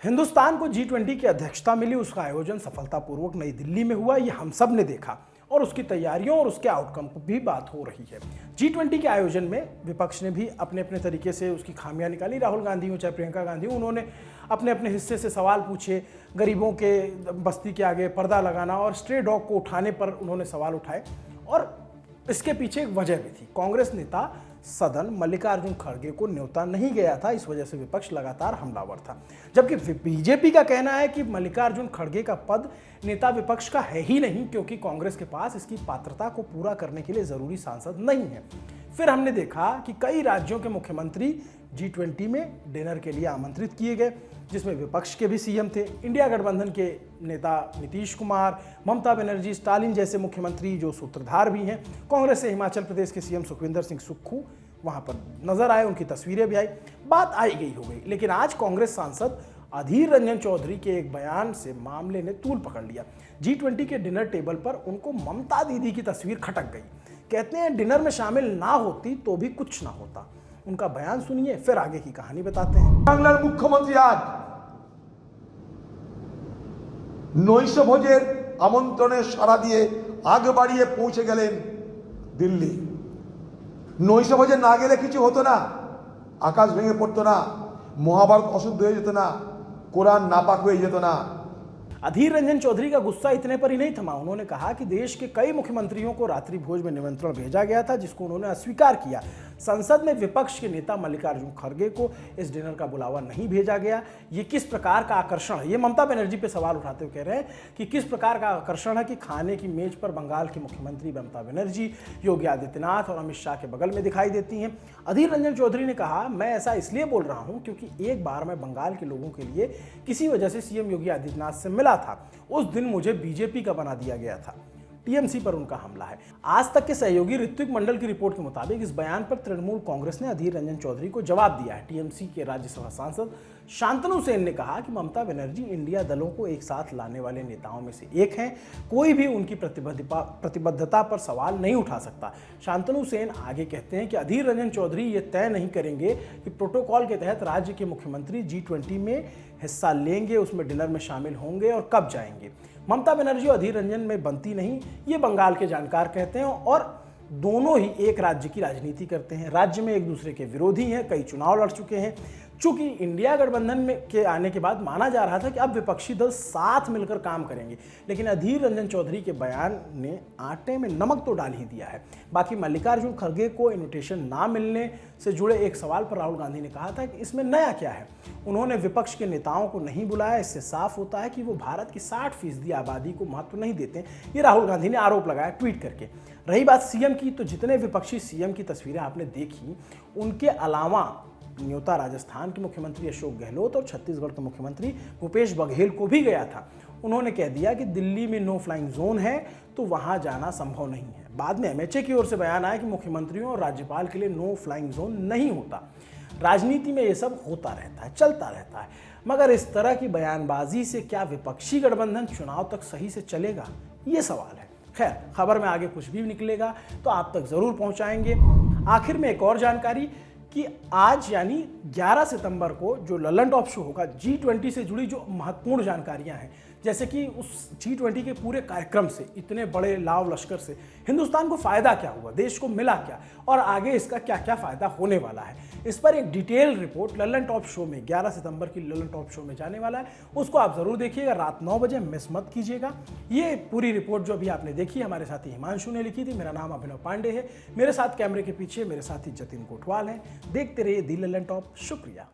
हिंदुस्तान को G20 की अध्यक्षता मिली, उसका आयोजन सफलतापूर्वक नई दिल्ली में हुआ, ये हम सब ने देखा और उसकी तैयारियों और उसके आउटकम पर भी बात हो रही है। G20 के आयोजन में विपक्ष ने भी अपने अपने तरीके से उसकी खामियां निकाली। राहुल गांधी हो चाहे प्रियंका गांधी हो, उन्होंने अपने अपने हिस्से से सवाल पूछे। गरीबों के बस्ती के आगे पर्दा लगाना और स्ट्रे डॉग को उठाने पर उन्होंने सवाल उठाए और इसके पीछे एक वजह भी थी। कांग्रेस नेता सदन मल्लिकार्जुन खड़गे को न्योता नहीं गया था, इस वजह से विपक्ष लगातार हमलावर था। जबकि बीजेपी का कहना है कि मल्लिकार्जुन खड़गे का पद नेता विपक्ष का है ही नहीं, क्योंकि कांग्रेस के पास इसकी पात्रता को पूरा करने के लिए जरूरी सांसद नहीं है। फिर हमने देखा कि कई राज्यों के मुख्यमंत्री G20 में डिनर के लिए आमंत्रित किए गए, जिसमें विपक्ष के भी सीएम थे। इंडिया गठबंधन के नेता नीतीश कुमार, ममता बनर्जी, स्टालिन जैसे मुख्यमंत्री जो सूत्रधार भी हैं। कांग्रेस से हिमाचल प्रदेश के सीएम सुखविंदर सिंह सुक्खू वहां पर नजर आए, उनकी तस्वीरें भी आई। बात आई गई हो गई, लेकिन आज कांग्रेस सांसद अधीर रंजन चौधरी के एक बयान से मामले ने तूल पकड़ लिया। G20 के डिनर टेबल पर उनको ममता दीदी की तस्वीर खटक गई। कहते हैं डिनर में शामिल ना होती तो भी कुछ ना होता। उनका बयान सुनिए, फिर आगे की कहानी बताते हैं। বাংলার মুখ্যমন্ত্রী আজ নৈশভোজের আমন্ত্রণে সাড়া দিয়ে আগ বাড়িয়ে পৌঁছে গেলেন দিল্লি। নৈশভোজে না গেলে কিছু হতো না, আকাশ ভেঙে পড়তো না, মহাভারত অশুদ্ধ হয়ে যেত না, কোরআন নাপাক হয়ে যেত না। अधीर रंजन चौधरी का गुस्सा इतने पर ही नहीं थमा। उन्होंने कहा कि देश के कई मुख्यमंत्रियों को रात्रि भोज में निमंत्रण भेजा गया था, जिसको उन्होंने अस्वीकार किया। संसद में विपक्ष के नेता मल्लिकार्जुन खड़गे को इस डिनर का बुलावा नहीं भेजा गया। ये किस प्रकार का आकर्षण है? ये ममता बनर्जी पे सवाल उठाते हुए कह रहे हैं कि किस प्रकार का आकर्षण है कि खाने की मेज पर बंगाल की मुख्यमंत्री ममता बनर्जी, योगी आदित्यनाथ और अमित शाह के बगल में दिखाई देती हैं। अधीर रंजन चौधरी ने कहा, मैं ऐसा इसलिए बोल रहा हूं क्योंकि एक बार मैं बंगाल के लोगों के लिए किसी वजह से सीएम योगी आदित्यनाथ से मिला था। उस दिन मुझे बीजेपी का बना दिया गया था। टीएमसी पर उनका हमला है। आज तक के सहयोगी ऋत्विक मंडल की रिपोर्ट के मुताबिक इस बयान पर तृणमूल कांग्रेस ने अधीर रंजन चौधरी को जवाब दिया है। टीएमसी के राज्यसभा सांसद शांतनु सेन ने कहा कि ममता बनर्जी इंडिया दलों को एक साथ लाने वाले नेताओं में से एक हैं, कोई भी उनकी प्रतिबद्धता पर सवाल नहीं उठा सकता। शांतनु सेन आगे कहते हैं कि अधीर रंजन चौधरी ये तय नहीं करेंगे कि प्रोटोकॉल के तहत राज्य के मुख्यमंत्री G20 में हिस्सा लेंगे, उसमें डिनर में शामिल होंगे और कब जाएंगे। ममता बनर्जी और अधीर रंजन में बनती नहीं, ये बंगाल के जानकार कहते हैं और दोनों ही एक राज्य की राजनीति करते हैं। राज्य में एक दूसरे के विरोधी हैं, कई चुनाव लड़ चुके हैं। चूंकि इंडिया गठबंधन में के आने के बाद माना जा रहा था कि अब विपक्षी दल साथ मिलकर काम करेंगे, लेकिन अधीर रंजन चौधरी के बयान ने आटे में नमक तो डाल ही दिया है। बाकी मल्लिकार्जुन खड़गे को इन्विटेशन ना मिलने से जुड़े एक सवाल पर राहुल गांधी ने कहा था कि इसमें नया क्या है। उन्होंने विपक्ष के नेताओं को नहीं बुलाया, इससे साफ होता है कि वो भारत की 60% आबादी को महत्व नहीं देते। ये राहुल गांधी ने आरोप लगाया ट्वीट करके। रही बात सीएम की, तो जितने विपक्षी सीएम की तस्वीरें आपने देखी, उनके अलावा न्योता राजस्थान के मुख्यमंत्री अशोक गहलोत और छत्तीसगढ़ के मुख्यमंत्री भूपेश बघेल को भी गया था। उन्होंने कह दिया कि दिल्ली में नो फ्लाइंग जोन है, तो वहां जाना संभव नहीं है। बाद में MHA की ओर से बयान आया कि मुख्यमंत्रियों और राज्यपाल के लिए नो फ्लाइंग जोन नहीं होता। राजनीति में ये सब होता रहता है, चलता रहता है, मगर इस तरह की बयानबाजी से क्या विपक्षी गठबंधन चुनाव तक सही से चलेगा, ये सवाल है। खैर, खबर में आगे कुछ भी निकलेगा तो आप तक जरूर पहुंचाएंगे। आखिर में एक और जानकारी कि आज यानी 11 सितंबर को जो ललन टॉप शो होगा, G20 से जुड़ी जो महत्वपूर्ण जानकारियां हैं, जैसे कि उस G20 के पूरे कार्यक्रम से, इतने बड़े लाव लश्कर से हिंदुस्तान को फायदा क्या हुआ, देश को मिला क्या और आगे इसका क्या क्या फायदा होने वाला है, इस पर एक detail report Lalan top show में 11 सितंबर की ललन टॉप शो में जाने वाला है। उसको आप जरूर देखिएगा, रात 9 बजे, मिस मत कीजिएगा। ये पूरी रिपोर्ट जो अभी आपने देखी हमारे साथी हिमांशु ने लिखी थी। मेरा नाम अभिनव पांडे है, मेरे साथ कैमरे के पीछे मेरे साथी जतिन कोटवाल हैं। देखते रहिए दी ललन टॉप। शुक्रिया।